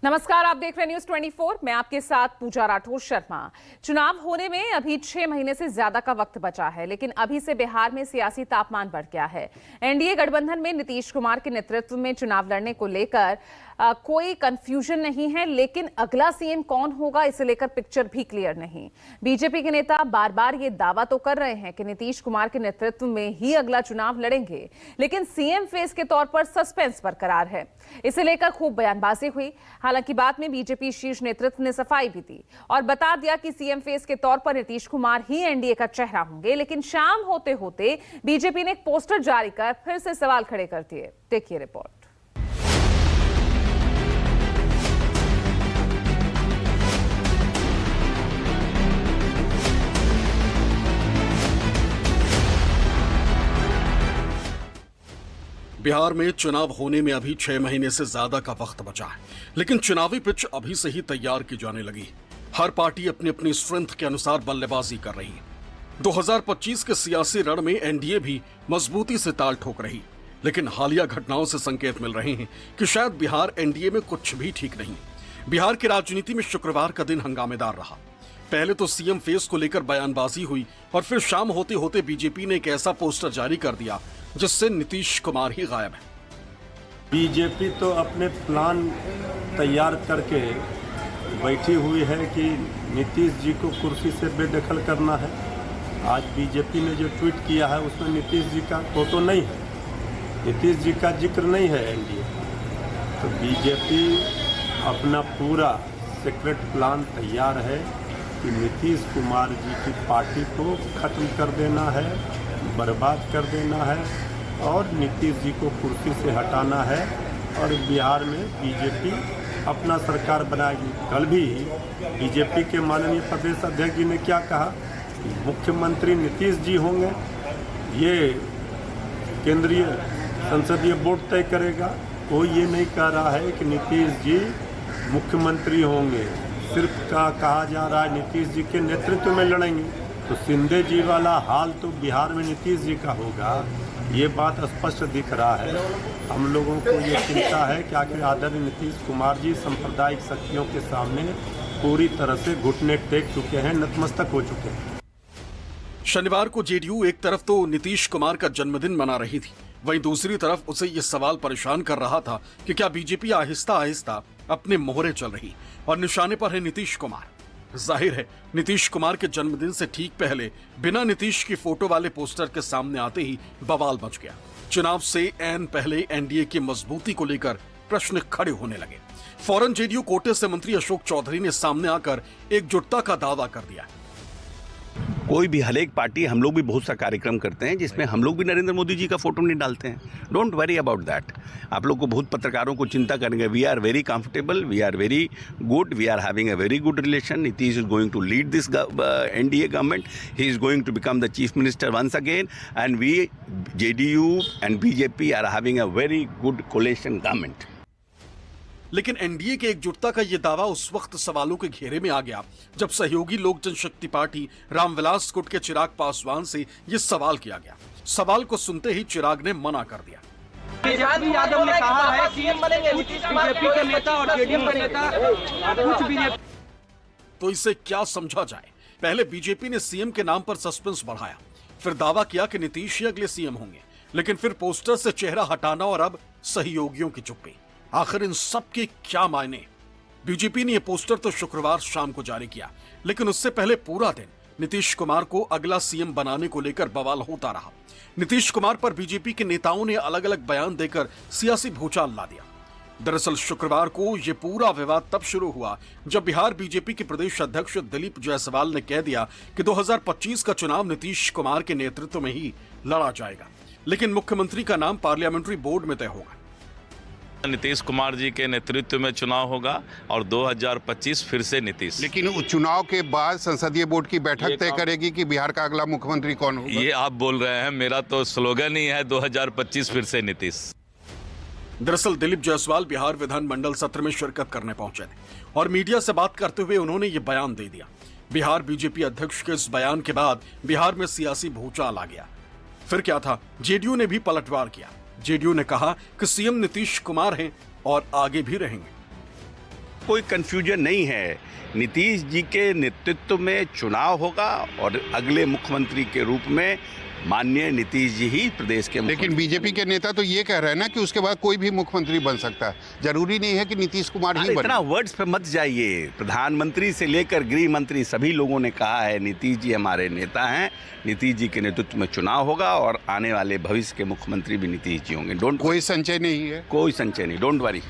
नमस्कार, आप देख रहे हैं न्यूज 24। मैं आपके साथ पूजा राठौर शर्मा। चुनाव होने में अभी 6 महीने से ज्यादा का वक्त बचा है, लेकिन अभी से बिहार में सियासी तापमान बढ़ गया है। एनडीए गठबंधन में नीतीश कुमार के नेतृत्व में चुनाव लड़ने को लेकर कोई कंफ्यूजन नहीं है, लेकिन अगला सीएम कौन होगा इसे लेकर पिक्चर भी क्लियर नहीं। बीजेपी के नेता बार बार ये दावा तो कर रहे हैं कि नीतीश कुमार के नेतृत्व में ही अगला चुनाव लड़ेंगे, लेकिन सीएम फेस के तौर पर सस्पेंस बरकरार है। इसे लेकर खूब बयानबाजी हुई। हालांकि बाद में बीजेपी शीर्ष नेतृत्व ने सफाई भी दी और बता दिया कि सीएम फेस के तौर पर नीतीश कुमार ही एनडीए का चेहरा होंगे। लेकिन शाम होते होते बीजेपी ने एक पोस्टर जारी कर फिर से सवाल खड़े कर दिए। देखिए रिपोर्ट। बिहार में चुनाव होने में अभी 6 महीने से ज्यादा का वक्त बचा है, लेकिन चुनावी पिच अभी से ही तैयार की जाने लगी। हर पार्टी अपनी अपनी स्ट्रेंथ के अनुसार बल्लेबाजी कर रही है। 2025 के सियासी रण में एनडीए भी मजबूती से ताल ठोक रही, लेकिन हालिया घटनाओं से संकेत मिल रहे हैं कि शायद बिहार एनडीए में कुछ भी ठीक नहीं। बिहार की राजनीति में शुक्रवार का दिन हंगामेदार रहा। पहले तो सीएम फेस को लेकर बयानबाजी हुई और फिर शाम होते होते बीजेपी ने एक ऐसा पोस्टर जारी कर दिया जिससे नीतीश कुमार ही गायब है। बीजेपी तो अपने प्लान तैयार करके बैठी हुई है कि नीतीश जी को कुर्सी से बेदखल करना है। आज बीजेपी ने जो ट्वीट किया है उसमें नीतीश जी का फोटो नहीं है, नीतीश जी का जिक्र नहीं है एनडीए। तो बीजेपी अपना पूरा सीक्रेट प्लान तैयार है कि नीतीश कुमार जी की पार्टी को खत्म कर देना है, बर्बाद कर देना है और नीतीश जी को कुर्सी से हटाना है और बिहार में बीजेपी अपना सरकार बनाएगी। कल भी बीजेपी के माननीय प्रदेश अध्यक्ष जी ने क्या कहा, मुख्यमंत्री नीतीश जी होंगे, ये केंद्रीय संसदीय बोर्ड तय करेगा। कोई ये नहीं कह रहा है कि नीतीश जी मुख्यमंत्री होंगे, सिर्फ कहा जा रहा है नीतीश जी के नेतृत्व में लड़ेंगे। तो शिंदे जी वाला हाल तो बिहार में नीतीश जी का होगा, ये बात स्पष्ट दिख रहा है। हम लोगों को ये चिंता है कि आखिर आदरणीय नीतीश कुमार जी सांप्रदायिक शक्तियों के सामने पूरी तरह से घुटने टेक चुके हैं, नतमस्तक हो चुके हैं। शनिवार को जेडीयू एक तरफ तो नीतीश कुमार का जन्मदिन मना रही थी, वहीं दूसरी तरफ उसे ये सवाल परेशान कर रहा था कि क्या बीजेपी आहिस्ता आहिस्ता अपने मोहरे चल रही और निशाने पर है नीतीश कुमार। जाहिर है नीतीश कुमार के जन्मदिन से ठीक पहले बिना नीतीश की फोटो वाले पोस्टर के सामने आते ही बवाल मच गया। चुनाव से ऐन पहले एनडीए की मजबूती को लेकर प्रश्न खड़े होने लगे। फौरन जेडीयू कोटे से मंत्री अशोक चौधरी ने सामने आकर एकजुटता का दावा कर दिया। कोई भी हर एक पार्टी, हम लोग भी बहुत सा कार्यक्रम करते हैं जिसमें हम लोग भी नरेंद्र मोदी जी का फोटो नहीं डालते हैं। Don't worry about that. आप लोग को बहुत पत्रकारों को चिंता करेंगे। We are very comfortable, we are very good, we are having a very good relation. Nitish is going to lead this NDA government, he is going to become the chief minister once again and we JDU and BJP are having a very good coalition government. लेकिन NDA के एकजुटता का यह दावा उस वक्त सवालों के घेरे में आ गया जब सहयोगी लोक जनशक्ति पार्टी रामविलास गुट के चिराग पासवान से यह सवाल किया गया। सवाल को सुनते ही चिराग ने मना कर दिया। तेजस्वी यादव ने कहा है कि कुछ बीजेपी के नेता और जेडीयू के नेता कुछ बीजेपी। तो इसे क्या समझा जाए? पहले बीजेपी ने सीएम के नाम पर सस्पेंस बढ़ाया, फिर दावा किया कि नीतीश ही अगले सीएम होंगे, लेकिन फिर पोस्टर से चेहरा हटाना और अब सहयोगियों की चुप्पी। आखिर इन सब के क्या मायने? बीजेपी ने यह पोस्टर तो शुक्रवार शाम को जारी किया, लेकिन उससे पहले पूरा दिन नीतीश कुमार को अगला सीएम बनाने को लेकर बवाल होता रहा। नीतीश कुमार पर बीजेपी के नेताओं ने अलग अलग बयान देकर सियासी भूचाल ला दिया। दरअसल शुक्रवार को यह पूरा विवाद तब शुरू हुआ जब बिहार बीजेपी के प्रदेश अध्यक्ष दिलीप जायसवाल ने कह दिया कि 2025 का चुनाव नीतीश कुमार के नेतृत्व में ही लड़ा जाएगा, लेकिन मुख्यमंत्री का नाम पार्लियामेंट्री बोर्ड में तय होगा। नीतीश कुमार जी के नेतृत्व में चुनाव होगा और 2025 फिर से नीतीश। लेकिन उस चुनाव के बाद संसदीय बोर्ड की बैठक तय करेगी कि बिहार का अगला मुख्यमंत्री कौन होगा। ये आप बोल रहे हैं, मेरा तो स्लोगन ही है 2025 फिर से नीतीश। दरअसल दिलीप जायसवाल बिहार विधानमंडल सत्र में शिरकत करने पहुंचे थे और मीडिया से बात करते हुए उन्होंने ये बयान दे दिया। बिहार बीजेपी अध्यक्ष के इस बयान के बाद बिहार में सियासी भूचाल आ गया। फिर क्या था, जेडीयू ने भी पलटवार किया। जेडीयू ने कहा कि सीएम नीतीश कुमार हैं और आगे भी रहेंगे। कोई कंफ्यूजन नहीं है। नीतीश जी के नेतृत्व में चुनाव होगा और अगले मुख्यमंत्री के रूप में माननीय नीतीश जी ही प्रदेश के लेकिन बीजेपी के नेता तो ये कह रहे हैं ना कि उसके बाद कोई भी मुख्यमंत्री बन सकता है, जरूरी नहीं है कि नीतीश कुमार ही इतना बने। वर्ड्स पे मत जाइए। प्रधानमंत्री से लेकर गृह मंत्री सभी लोगों ने कहा है नीतीश जी हमारे नेता हैं, नीतीश जी के नेतृत्व में चुनाव होगा और आने वाले भविष्य के मुख्यमंत्री भी नीतीश जी होंगे। कोई संचय नहीं है, कोई संचय नहीं, डोंट वरी।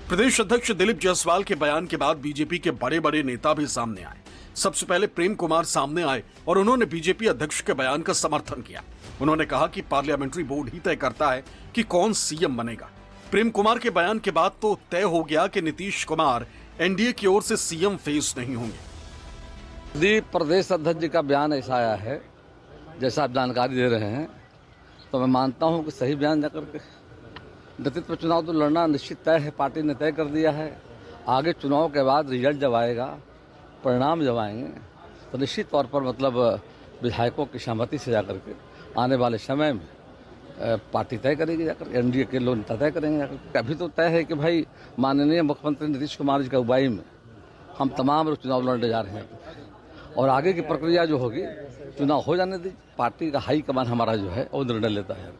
प्रदेश अध्यक्ष दिलीप जायसवाल के बयान के बाद बीजेपी के बड़े बड़े नेता भी सामने आए। सबसे पहले प्रेम कुमार सामने आए और उन्होंने बीजेपी अध्यक्ष के बयान का समर्थन किया। उन्होंने कहा कि पार्लियामेंट्री बोर्ड ही तय करता है कि कौन सीएम बनेगा। प्रेम कुमार के बयान के बाद तो तय हो गया कि नीतीश कुमार एनडीए की ओर से सीएम फेस नहीं होंगे। यदि प्रदेश अध्यक्ष जी का बयान ऐसा आया है जैसा आप जानकारी दे रहे हैं, तो मैं मानता हूं कि सही बयान जाकर के नेतृत्व चुनाव तो लड़ना निश्चित तय है, पार्टी ने तय कर दिया है। आगे चुनाव के बाद रिजल्ट जब आएगा, परिणाम जब आएंगे, तो निश्चित तौर पर मतलब विधायकों की सहमति से जाकर के आने वाले समय में पार्टी तय करेगी, जाकर एनडीए के लोग नेता तय करेंगे जाकर। अभी तो तय है कि भाई माननीय मुख्यमंत्री नीतीश कुमार जी की अगुवाई में हम तमाम लोग चुनाव लड़ने जा रहे हैं और आगे की प्रक्रिया जो होगी चुनाव हो जाने दी, पार्टी का हाई कमान हमारा जो है वो निर्णय लेता है।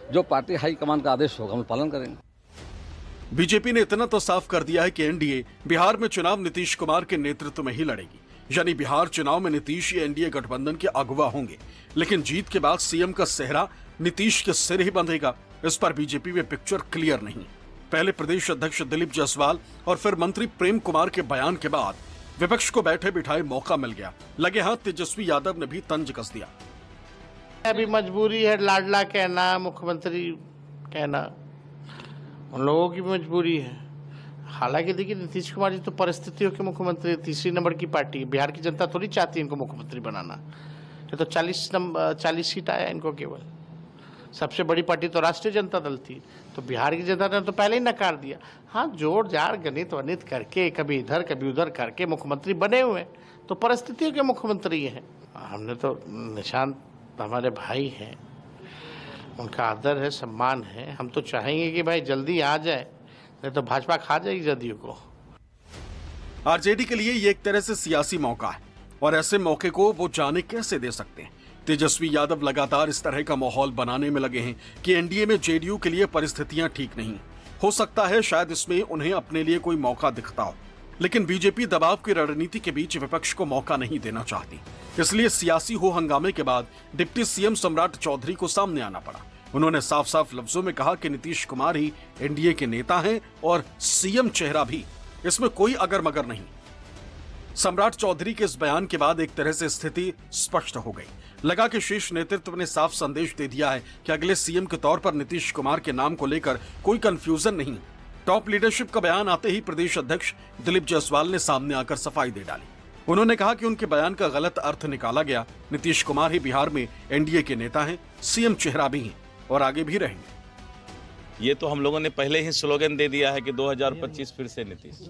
जो पार्टी हाई कमान का आदेश होगा हम पालन करेंगे। बीजेपी ने इतना तो साफ कर दिया है कि एनडीए बिहार में चुनाव नीतीश कुमार के नेतृत्व में ही लड़ेगी, यानी बिहार चुनाव में नीतीश ही एनडीए गठबंधन के अगुवा होंगे। लेकिन जीत के बाद सीएम का सेहरा नीतीश के सिर ही बंधेगा, इस पर बीजेपी में पिक्चर क्लियर नहीं। पहले प्रदेश अध्यक्ष दिलीप जायसवाल और फिर मंत्री प्रेम कुमार के बयान के बाद विपक्ष को बैठे बिठाए मौका मिल गया। लगे हाथ तेजस्वी यादव ने भी तंज कस दिया। अभी मजबूरी है लाडला कहना, मुख्यमंत्री कहना, उन लोगों की भी मजबूरी है। हालांकि देखिए नीतीश कुमार जी तो परिस्थितियों के मुख्यमंत्री, तीसरी नंबर की पार्टी, बिहार की जनता थोड़ी चाहती है इनको मुख्यमंत्री बनाना। ये तो 40 सीट आया इनको केवल। सबसे बड़ी पार्टी तो राष्ट्रीय जनता दल थी, तो बिहार की जनता ने तो पहले ही नकार दिया। हाँ, जोड़ जाड़ गणित वनित करके कभी इधर कभी उधर करके मुख्यमंत्री बने हुए, तो परिस्थितियों के मुख्यमंत्री हैं। हमने तो निशांत हमारे भाई हैं, उनका आदर है, सम्मान है। हम तो चाहेंगे कि भाई जल्दी आ जाए, नहीं तो भाजपा खा जाएगी जदयू को। आरजेडी के लिए ये एक तरह से सियासी मौका है और ऐसे मौके को वो जाने कैसे दे सकते हैं। तेजस्वी यादव लगातार इस तरह का माहौल बनाने में लगे हैं कि एनडीए में जेडीयू के लिए परिस्थितियां ठीक नहीं। हो सकता है शायद इसमें उन्हें अपने लिए कोई मौका दिखता हो, लेकिन बीजेपी दबाव की रणनीति के बीच विपक्ष को मौका नहीं देना चाहती। इसलिए सियासी हो हंगामे के बाद डिप्टी सीएम सम्राट चौधरी को सामने आना पड़ा। उन्होंने साफ साफ लफ्जों में कहा कि नीतीश कुमार ही एनडीए के नेता हैं और सीएम चेहरा भी, इसमें कोई अगर मगर नहीं। सम्राट चौधरी के इस बयान के बाद एक तरह से स्थिति स्पष्ट हो गई। लगा कि शीर्ष नेतृत्व ने साफ संदेश दे दिया है कि अगले सीएम के तौर पर नीतीश कुमार के नाम को लेकर कोई कंफ्यूजन नहीं। टॉप लीडरशिप का बयान आते ही प्रदेश अध्यक्ष दिलीप जायसवाल ने सामने आकर सफाई दे डाली। उन्होंने कहा कि उनके बयान का गलत अर्थ निकाला गया। नीतीश कुमार ही बिहार में एनडीए के नेता हैं, सीएम चेहरा भी हैं और आगे भी रहेंगे। ये तो हम लोगों ने पहले ही स्लोगन दे दिया है कि 2025 फिर से नीतीश।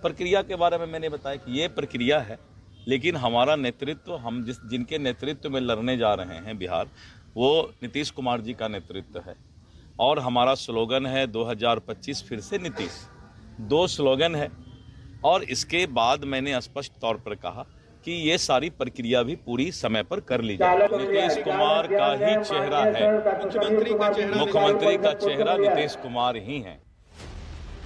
प्रक्रिया के बारे में मैंने बताया कि ये प्रक्रिया है, लेकिन हमारा नेतृत्व, हम जिनके नेतृत्व में लड़ने जा रहे हैं बिहार, वो नीतीश कुमार जी का नेतृत्व है और हमारा स्लोगन है 2025 फिर से नीतीश। 2 स्लोगन है और इसके बाद मैंने स्पष्ट तौर पर कहा कि ये सारी प्रक्रिया भी पूरी समय पर कर ली जाए। नीतीश कुमार का ही चेहरा है, मुख्यमंत्री का चेहरा नीतीश कुमार ही है।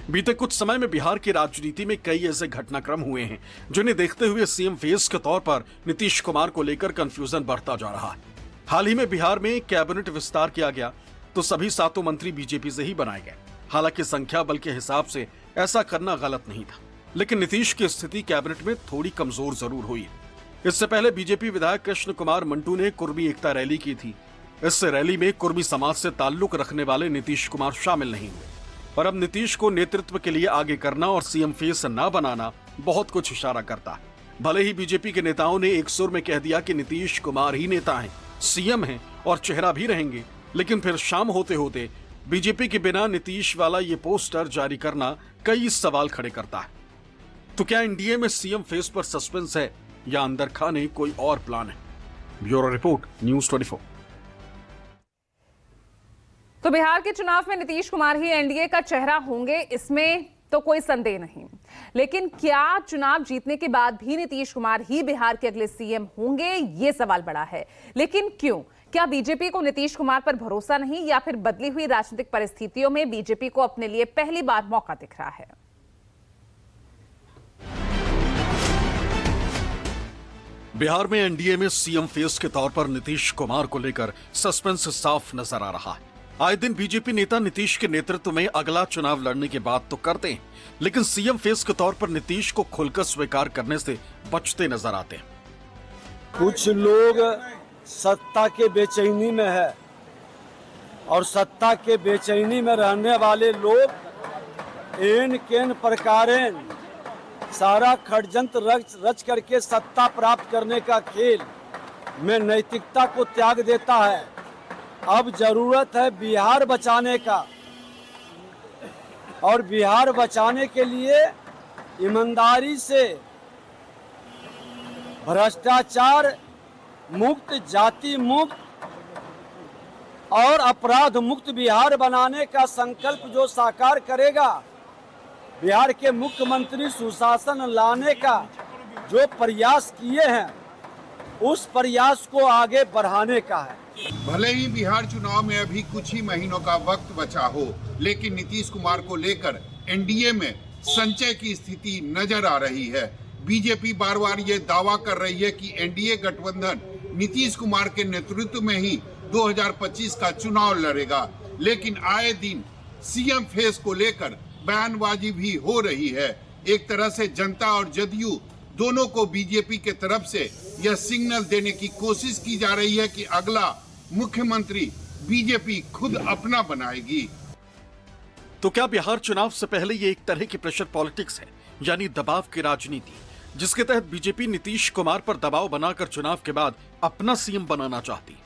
बीते कुछ समय में बिहार की राजनीति में कई ऐसे घटनाक्रम हुए हैं जिन्हें देखते हुए सीएम फेस के तौर पर नीतीश कुमार को लेकर कंफ्यूजन बढ़ता जा रहा है। हाल ही में बिहार में कैबिनेट विस्तार किया गया तो सभी 7 मंत्री बीजेपी से ही बनाए गए। हालांकि संख्या बल के हिसाब से ऐसा करना गलत नहीं था, लेकिन नीतीश की स्थिति कैबिनेट में थोड़ी कमजोर जरूर हुई। इससे पहले बीजेपी विधायक कृष्ण कुमार मंटू ने कुर्मी एकता रैली की थी। इस रैली में कुर्मी समाज से ताल्लुक रखने वाले नीतीश कुमार शामिल नहीं हुए और अब नीतीश को नेतृत्व के लिए आगे करना और सीएम फेस न बनाना बहुत कुछ इशारा करता है। भले ही बीजेपी के नेताओं ने एक सुर में कह दिया कि नीतीश कुमार ही नेता हैं, सीएम हैं और चेहरा भी रहेंगे, लेकिन फिर शाम होते होते बीजेपी के बिना नीतीश वाला ये पोस्टर जारी करना कई सवाल खड़े करता है। तो क्या एनडीए में सीएम फेस पर सस्पेंस है या अंदर खाने कोई और प्लान है? Bureau report, news 24। तो बिहार के चुनाव में नीतीश कुमार ही एनडीए का चेहरा होंगे, इसमें तो कोई संदेह नहीं। लेकिन क्या चुनाव जीतने के बाद भी नीतीश कुमार ही बिहार के अगले सीएम होंगे, ये सवाल बड़ा है। लेकिन क्यों? क्या बीजेपी को नीतीश कुमार पर भरोसा नहीं, या फिर बदली हुई राजनीतिक परिस्थितियों में बीजेपी को अपने लिए पहली बार मौका दिख रहा है? बिहार में एनडीए में सीएम फेस के तौर पर नीतीश कुमार को लेकर सस्पेंस साफ नजर आ रहा है। आए दिन बीजेपी नेता नीतीश के नेतृत्व में अगला चुनाव लड़ने की बात तो करते हैं, लेकिन सीएम फेस के तौर पर नीतीश को खुलकर स्वीकार करने से बचते नजर आते हैं। कुछ लोग सत्ता के बेचैनी में है, और सत्ता के बेचैनी में रहने वाले लोग एन केन प्रकारेण सारा षड्यंत्र रच करके सत्ता प्राप्त करने का खेल में नैतिकता को त्याग देता है। अब जरूरत है बिहार बचाने का, और बिहार बचाने के लिए ईमानदारी से भ्रष्टाचार मुक्त, जाति मुक्त और अपराध मुक्त बिहार बनाने का संकल्प जो साकार करेगा, बिहार के मुख्यमंत्री सुशासन लाने का जो प्रयास किए हैं, उस प्रयास को आगे बढ़ाने का है। भले ही बिहार चुनाव में अभी कुछ ही महीनों का वक्त बचा हो, लेकिन नीतीश कुमार को लेकर एनडीए में संचय की स्थिति नजर आ रही है। बीजेपी बार बार ये दावा कर रही है कि एनडीए गठबंधन नीतीश कुमार के नेतृत्व में ही 2025 का चुनाव लड़ेगा, लेकिन आए दिन सीएम फेस को लेकर बयानबाजी भी हो रही है। एक तरह से जनता और जदयू दोनों को बीजेपी के तरफ से यह सिग्नल देने की कोशिश की जा रही है कि अगला मुख्यमंत्री बीजेपी खुद अपना बनाएगी। तो क्या बिहार चुनाव से पहले ये एक तरह की प्रेशर पॉलिटिक्स है, यानी दबाव की राजनीति, जिसके तहत बीजेपी नीतीश कुमार पर दबाव बनाकर चुनाव के बाद अपना सीएम बनाना चाहती?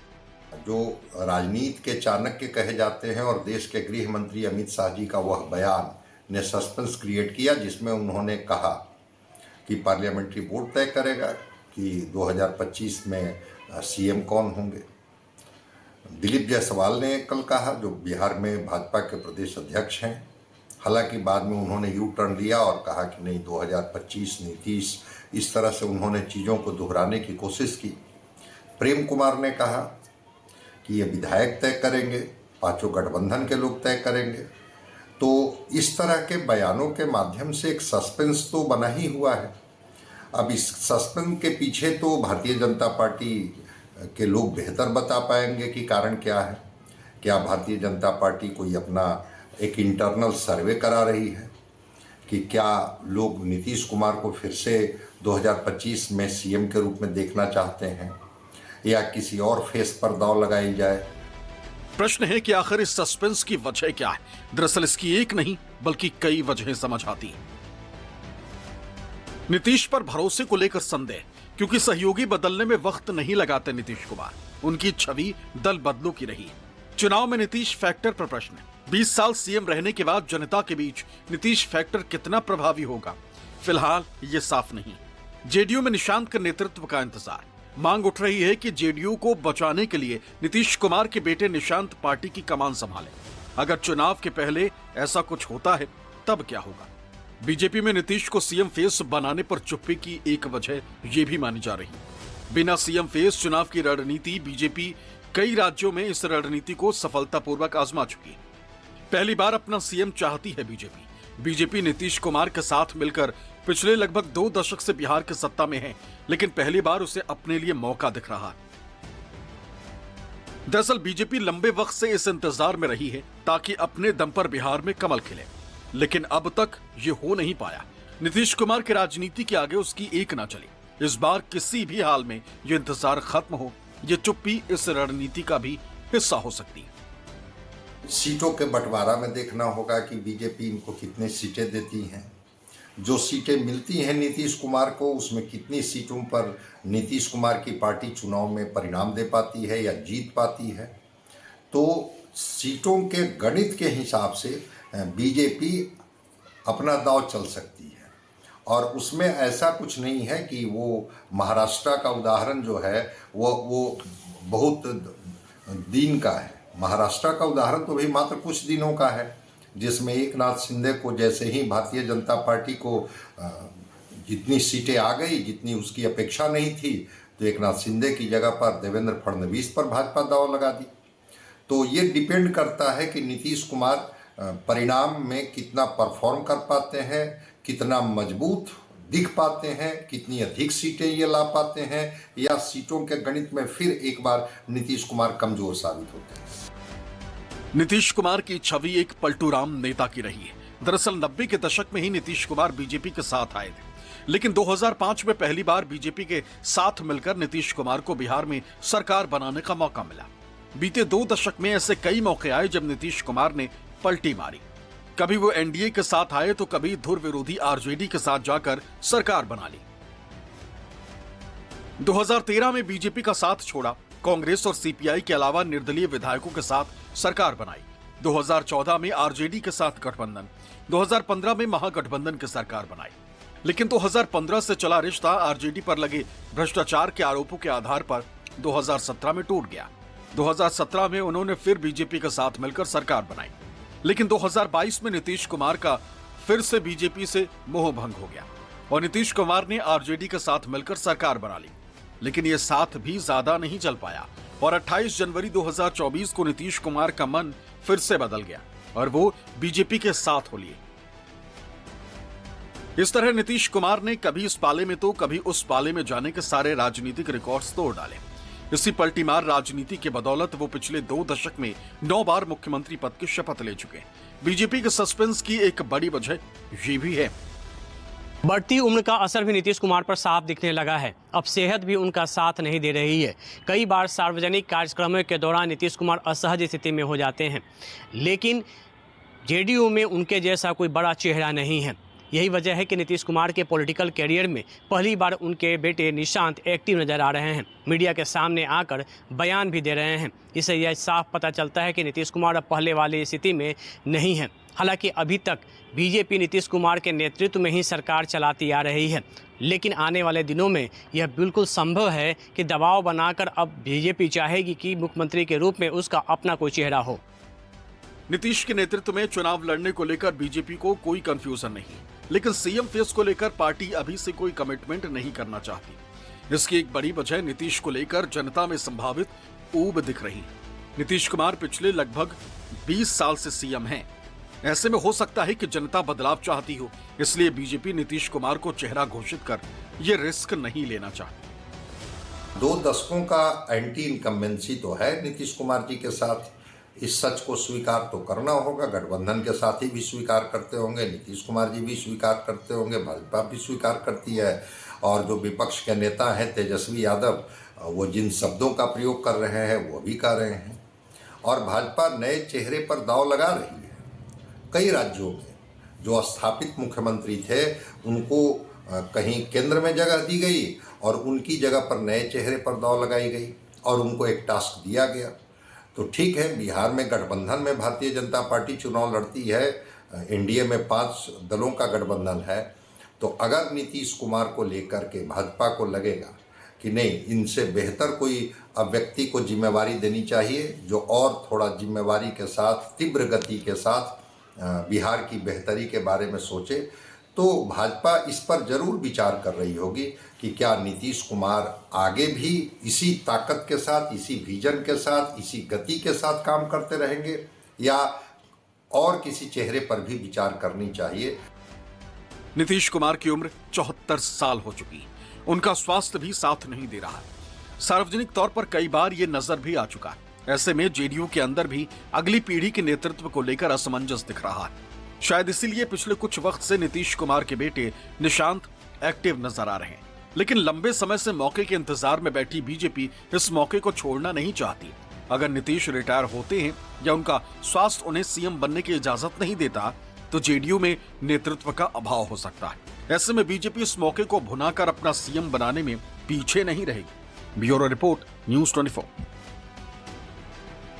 जो राजनीति के चाणक्य कहे जाते हैं और देश के गृह मंत्री अमित शाह जी का वह बयान ने सस्पेंस क्रिएट किया, जिसमें उन्होंने कहा कि पार्लियामेंट्री बोर्ड तय करेगा कि 2025 में सीएम कौन होंगे। दिलीप जायसवाल ने कल कहा, जो बिहार में भाजपा के प्रदेश अध्यक्ष हैं। हालांकि बाद में उन्होंने यू टर्न लिया और कहा कि नहीं, 2025 नीतीश, इस तरह से उन्होंने चीज़ों को दोहराने की कोशिश की। प्रेम कुमार ने कहा कि ये विधायक तय करेंगे, पांचों गठबंधन के लोग तय करेंगे। तो इस तरह के बयानों के माध्यम से एक सस्पेंस तो बना ही हुआ है। अब इस सस्पेंस के पीछे तो भारतीय जनता पार्टी के लोग बेहतर बता पाएंगे कि कारण क्या है। क्या भारतीय जनता पार्टी कोई अपना एक इंटरनल सर्वे करा रही है कि क्या लोग नीतीश कुमार को फिर से 2025 में सीएम के रूप में देखना चाहते हैं, या किसी और फेस पर दांव लगाई जाए। प्रश्न है कि आखिर इस सस्पेंस की वजह क्या है? दरअसल इसकी एक नहीं बल्कि कई वजहें समझ आती हैं। नीतीश पर भरोसे को लेकर संदेह, क्योंकि सहयोगी बदलने में वक्त नहीं लगाते नीतीश कुमार। उनकी छवि दल बदलों की रही। चुनाव में नीतीश फैक्टर पर प्रश्न है। 20 साल सीएम रहने के बाद जनता के बीच नीतीश फैक्टर कितना प्रभावी होगा, फिलहाल ये साफ नहीं। जेडीयू में निशांत के नेतृत्व का इंतजार। मांग उठ रही है कि जेडीयू को बचाने के लिए नीतीश कुमार के बेटे निशांत पार्टी की कमान संभालें। अगर चुनाव के पहले ऐसा कुछ होता है तब क्या होगा? बीजेपी में नीतीश को सीएम फेस बनाने पर चुप्पी की एक वजह ये भी मानी जा रही है। बिना सीएम फेस चुनाव की रणनीति बीजेपी कई राज्यों में इस रणनीति को सफलतापूर्वक आजमा चुकी है। पहली बार अपना सीएम चाहती है बीजेपी नीतीश कुमार के साथ मिलकर पिछले लगभग 2 दशक से बिहार की सत्ता में है, लेकिन पहली बार उसे अपने लिए मौका दिख रहा है। दरअसल बीजेपी लंबे वक्त से इस इंतजार में रही है ताकि अपने दम पर बिहार में कमल खिले, लेकिन अब तक ये हो नहीं पाया। नीतीश कुमार की राजनीति के आगे उसकी एक ना चली। इस बार किसी भी हाल में ये इंतजार खत्म हो, ये चुप्पी इस रणनीति का भी हिस्सा हो सकती है। सीटों के बंटवारा में देखना होगा कि बीजेपी इनको कितनी सीटें देती हैं। जो सीटें मिलती हैं नीतीश कुमार को, उसमें कितनी सीटों पर नीतीश कुमार की पार्टी चुनाव में परिणाम दे पाती है या जीत पाती है। तो सीटों के गणित के हिसाब से बीजेपी अपना दांव चल सकती है, और उसमें ऐसा कुछ नहीं है कि वो महाराष्ट्र का उदाहरण जो है वो बहुत दिन का है। महाराष्ट्र का उदाहरण तो भी मात्र कुछ दिनों का है, जिसमें एकनाथ शिंदे को जैसे ही भारतीय जनता पार्टी को जितनी सीटें आ गई, जितनी उसकी अपेक्षा नहीं थी, तो एकनाथ शिंदे की जगह पर देवेंद्र फडणवीस पर भाजपा दांव लगा दी। तो ये डिपेंड करता है कि नीतीश कुमार परिणाम में कितना परफॉर्म कर पाते हैं, कितना मजबूत दिख पाते हैं, कितनी अधिक सीटें ये ला पाते हैं, या सीटों के गणित में फिर एक बार नीतीश कुमार कमजोर साबित होते हैं। नीतीश कुमार की छवि एक पलटूराम नेता की रही है। दरअसल 90 के दशक में ही नीतीश कुमार बीजेपी के साथ आए थे, लेकिन 2005 में पहली बार बीजेपी के साथ मिलकर नीतीश कुमार को बिहार में सरकार बनाने का मौका मिला। बीते 2 दशक में ऐसे कई मौके आए जब नीतीश कुमार ने पलटी मारी। कभी वो एनडीए के साथ आए तो कभी धुर विरोधी आरजेडी के साथ जाकर सरकार बना ली। 2013 में बीजेपी का साथ छोड़ा, कांग्रेस और सीपीआई के अलावा निर्दलीय विधायकों के साथ सरकार बनाई। 2014 में आरजेडी के साथ गठबंधन, 2015 में महागठबंधन की सरकार बनाई। लेकिन 2015 से चला रिश्ता आरजेडी पर लगे भ्रष्टाचार के आरोपों के आधार पर 2017 में टूट गया। 2017 में उन्होंने फिर बीजेपी के साथ मिलकर सरकार बनाई, लेकिन 2022 में नीतीश कुमार का फिर से बीजेपी से मोह भंग हो गया और नीतीश कुमार ने आरजेडी के साथ मिलकर सरकार बना ली। लेकिन यह साथ भी ज्यादा नहीं चल पाया और 28 जनवरी 2024 को नीतीश कुमार का मन फिर से बदल गया और वो बीजेपी के साथ हो लिए। इस तरह नीतीश कुमार ने कभी इस पाले में तो कभी उस पाले में जाने के सारे राजनीतिक रिकॉर्ड्स तोड़ डाले। इसी पलटीमार राजनीति के बदौलत वो पिछले 2 दशक में 9 बार मुख्यमंत्री पद की शपथ ले चुके। बीजेपी के सस्पेंस की एक बड़ी वजह ये भी है। बढ़ती उम्र का असर भी नीतीश कुमार पर साफ दिखने लगा है। अब सेहत भी उनका साथ नहीं दे रही है। कई बार सार्वजनिक कार्यक्रमों के दौरान नीतीश कुमार असहज स्थिति में हो जाते हैं, लेकिन जेडीयू में उनके जैसा कोई बड़ा चेहरा नहीं है। यही वजह है कि नीतीश कुमार के पॉलिटिकल कैरियर में पहली बार उनके बेटे निशांत एक्टिव नजर आ रहे हैं, मीडिया के सामने आकर बयान भी दे रहे हैं। इससे यह साफ पता चलता है कि नीतीश कुमार अब पहले वाली स्थिति में नहीं है। हालांकि अभी तक बीजेपी नीतीश कुमार के नेतृत्व में ही सरकार चलाती आ रही है, लेकिन आने वाले दिनों में यह बिल्कुल संभव है कि दबाव बनाकर अब बीजेपी चाहेगी कि मुख्यमंत्री के रूप में उसका अपना कोई चेहरा हो। नीतीश के नेतृत्व में चुनाव लड़ने को लेकर बीजेपी को कोई कंफ्यूजन नहीं, लेकिन सीएम फेस को लेकर पार्टी अभी से कोई कमिटमेंट नहीं करना चाहती। इसकी एक बड़ी वजह नीतीश को लेकर जनता में संभावित ऊब दिख रही है। नीतीश कुमार पिछले लगभग 20 साल से सीएम हैं। ऐसे में हो सकता है कि जनता बदलाव चाहती हो, इसलिए बीजेपी नीतीश कुमार को चेहरा घोषित कर ये रिस्क नहीं लेना चाहती। 2 दशकों का एंटी इनकम्बेंसी तो है नीतीश कुमार जी के साथ। इस सच को स्वीकार तो करना होगा। गठबंधन के साथी भी स्वीकार करते होंगे, नीतीश कुमार जी भी स्वीकार करते होंगे, भाजपा भी स्वीकार करती है, और जो विपक्ष के नेता हैं तेजस्वी यादव, वो जिन शब्दों का प्रयोग कर रहे हैं वो भी कर रहे हैं। और भाजपा नए चेहरे पर दांव लगा रही है। कई राज्यों में जो स्थापित मुख्यमंत्री थे उनको कहीं केंद्र में जगह दी गई और उनकी जगह पर नए चेहरे पर दांव लगाई गई और उनको एक टास्क दिया गया। तो ठीक है, बिहार में गठबंधन में भारतीय जनता पार्टी चुनाव लड़ती है, एनडीए में 5 दलों का गठबंधन है। तो अगर नीतीश कुमार को लेकर के भाजपा को लगेगा कि नहीं, इनसे बेहतर कोई व्यक्ति को जिम्मेवारी देनी चाहिए जो और थोड़ा जिम्मेवारी के साथ, तीव्र गति के साथ बिहार की बेहतरी के बारे में सोचे, तो भाजपा इस पर जरूर विचार कर रही होगी कि क्या नीतीश कुमार आगे भी इसी ताकत के साथ, इसी विजन के साथ, इसी गति के साथ काम करते रहेंगे, या और किसी चेहरे पर भी विचार करनी चाहिए। नीतीश कुमार की उम्र 74 साल हो चुकी है। उनका स्वास्थ्य भी साथ नहीं दे रहा है। सार्वजनिक तौर पर कई बार ये नजर भी आ चुका है। ऐसे में जेडीयू के अंदर भी अगली पीढ़ी के नेतृत्व को लेकर असमंजस दिख रहा है। शायद इसीलिए पिछले कुछ वक्त से नीतीश कुमार के बेटे निशांत एक्टिव नजर आ रहे हैं। लेकिन लंबे समय से मौके के इंतजार में बैठी बीजेपी इस मौके को छोड़ना नहीं चाहती। अगर नीतीश रिटायर होते हैं या उनका स्वास्थ्य उन्हें सीएम बनने की इजाजत नहीं देता, तो जेडीयू में नेतृत्व का अभाव हो सकता है। ऐसे में बीजेपी इस मौके को भुनाकर अपना सीएम बनाने में पीछे नहीं रहेगी। Bureau report, news 24।